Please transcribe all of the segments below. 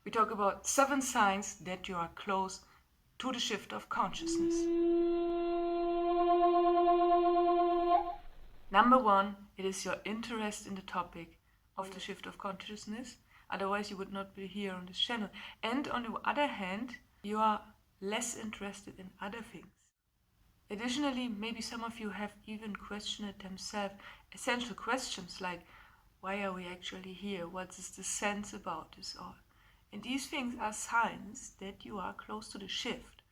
we talk about 7 signs that you are close to the shift of consciousness. Number 1, it is your interest in the topic of the shift of consciousness. Otherwise, you would not be here on this channel. And on the other hand, you are less interested in other things. Additionally, maybe some of you have even questioned themselves essential questions like, why are we actually here? What is the sense about this all? And these things are signs that you are close to the shift.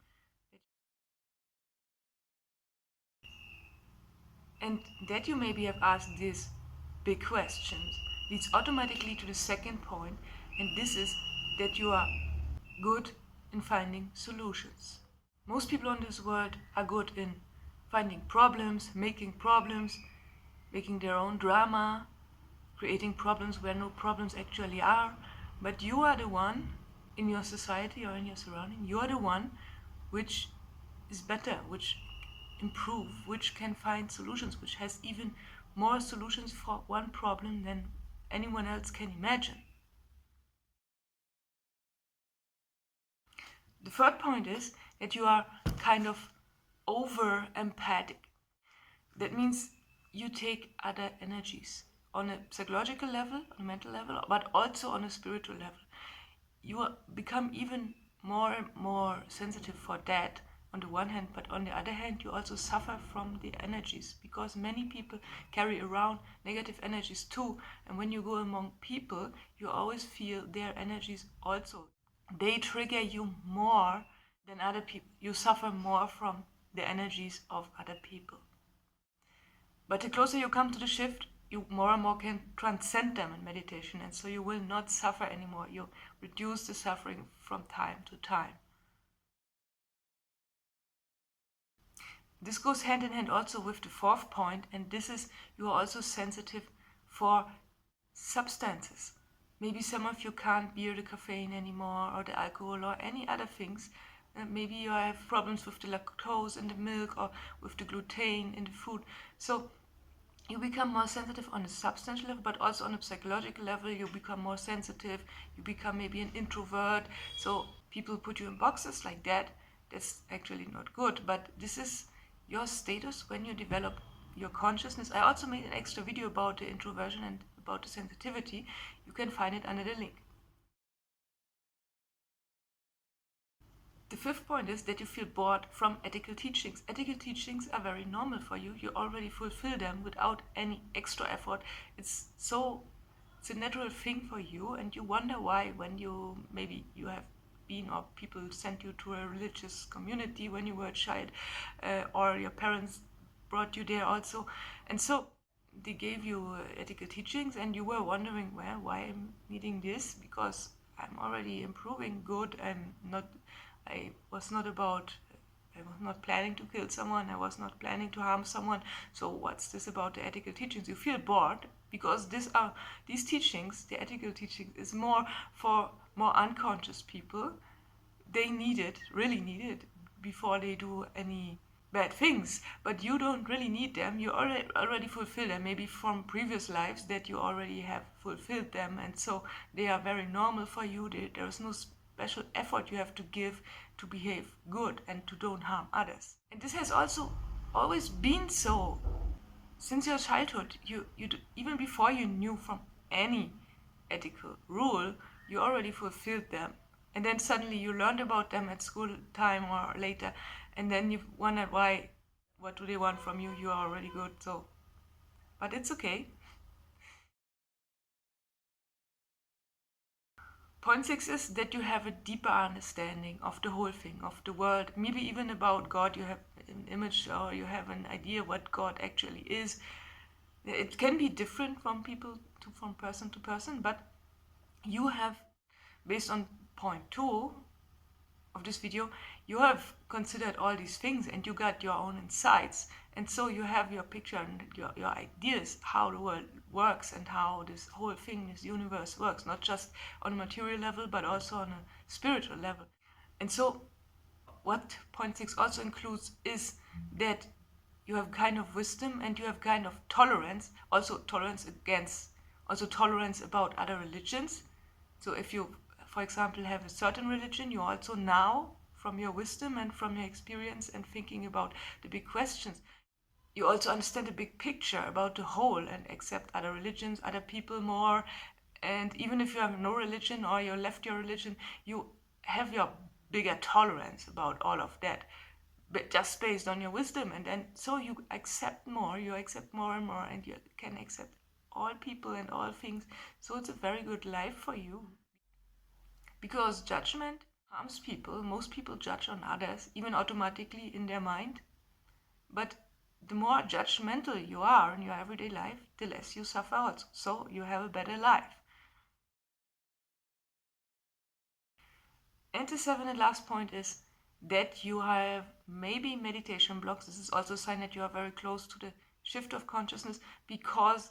And that you maybe have asked these big questions leads automatically to the second point, and this is that you are good in finding solutions. Most people in this world are good in finding problems, making their own drama, creating problems where no problems actually are. But you are the one in your society or in your surrounding, you are the one which is better, which improve, which can find solutions, which has even more solutions for one problem than anyone else can imagine. The third point is that you are kind of over empathic. That means you take other energies on a psychological level, on a mental level, but also on a spiritual level. You become even more and more sensitive for that on the one hand, but on the other hand, you also suffer from the energies, because many people carry around negative energies too. And when you go among people, you always feel their energies also. They trigger you more than other people. You suffer more from the energies of other people. But the closer you come to the shift, you more and more can transcend them in meditation, and so you will not suffer anymore. You reduce the suffering from time to time. This goes hand in hand also with the fourth point, and this is you are also sensitive for substances. Maybe some of you can't bear the caffeine anymore, or the alcohol, or any other things. Maybe you have problems with the lactose in the milk, or with the gluten in the food. So you become more sensitive on a substantial level, but also on a psychological level. You become more sensitive. You become maybe an introvert. So people put you in boxes like that. That's actually not good, but this is your status when you develop your consciousness. I also made an extra video about the introversion and about the sensitivity. You can find it under the link. The fifth point is that you feel bored from ethical teachings. Ethical teachings are very normal for you. You already fulfill them without any extra effort. It's a natural thing for you, and you wonder why when you have been, or people sent you to a religious community when you were a child, or your parents brought you there also, and so they gave you ethical teachings, and you were wondering, well, why I'm needing this, because I'm already improving good. I was not planning to kill someone. I was not planning to harm someone. So what's this about the ethical teachings? You feel bored because these teachings, the ethical teachings, is more for more unconscious people. They really need it before they do any bad things. But you don't really need them. You already fulfill them, maybe from previous lives that you already have fulfilled them, and so they are very normal for you. There is no special effort you have to give to behave good and to don't harm others. And this has also always been so since your childhood. You even before you knew from any ethical rule, you already fulfilled them. And then suddenly you learned about them at school time or later, and then you wonder why, what do they want from you? You are already good. So, but it's okay. Point 6 is that you have a deeper understanding of the whole thing, of the world, maybe even about God. You have an image, or you have an idea what God actually is. It can be different from person to person, but you have, based on point 2 of this video, you have considered all these things and you got your own insights, and so you have your picture and your ideas how the world works and how this whole thing, this universe works, not just on a material level but also on a spiritual level. And so what point 6 also includes is that you have kind of wisdom and you have kind of tolerance, also tolerance about other religions. So if you for example, have a certain religion, you also now, from your wisdom and from your experience and thinking about the big questions, you also understand the big picture about the whole and accept other religions, other people more. And even if you have no religion or you left your religion, you have your bigger tolerance about all of that, but just based on your wisdom. And then so you accept more and more, and you can accept all people and all things. So it's a very good life for you. Because judgment harms people. Most people judge on others, even automatically in their mind. But the more judgmental you are in your everyday life, the less you suffer also. So you have a better life. And the seventh and last point is that you have maybe meditation blocks. This is also a sign that you are very close to the shift of consciousness, because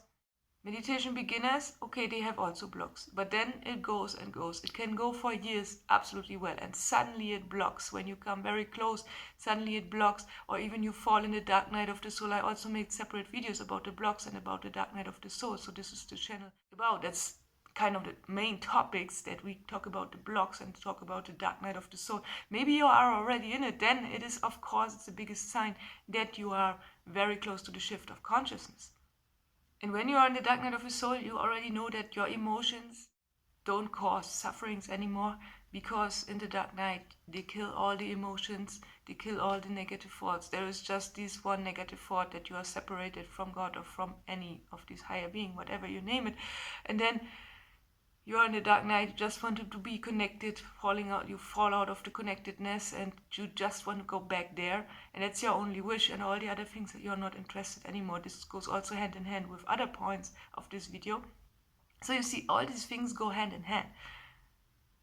meditation beginners, okay, they have also blocks, but then it goes and goes. It can go for years absolutely well, and suddenly it blocks. When you come very close, suddenly it blocks, or even you fall in the dark night of the soul. I also made separate videos about the blocks and about the dark night of the soul, so this is the channel about. That's kind of the main topics that we talk about, the blocks and talk about the dark night of the soul. Maybe you are already in it, then it is, of course, it's the biggest sign that you are very close to the shift of consciousness. And when you are in the dark night of the soul, you already know that your emotions don't cause sufferings anymore, because in the dark night they kill all the emotions, they kill all the negative thoughts. There is just this one negative thought that you are separated from God or from any of these higher being, whatever you name it. And then you are in the dark night, you just want to be connected, you fall out of the connectedness, and you just want to go back there, and that's your only wish, and all the other things that you're not interested anymore. This goes also hand in hand with other points of this video. So you see, all these things go hand in hand,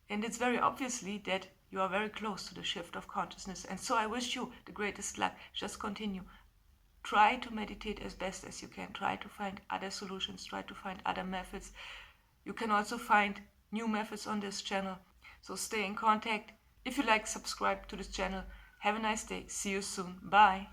and it's very obviously that you are very close to the shift of consciousness. And so I wish you the greatest luck. Just continue. Try to meditate as best as you can. Try to find other solutions. Try to find other methods. You can also find new methods on this channel. So stay in contact. If you like, subscribe to this channel. Have a nice day. See you soon. Bye.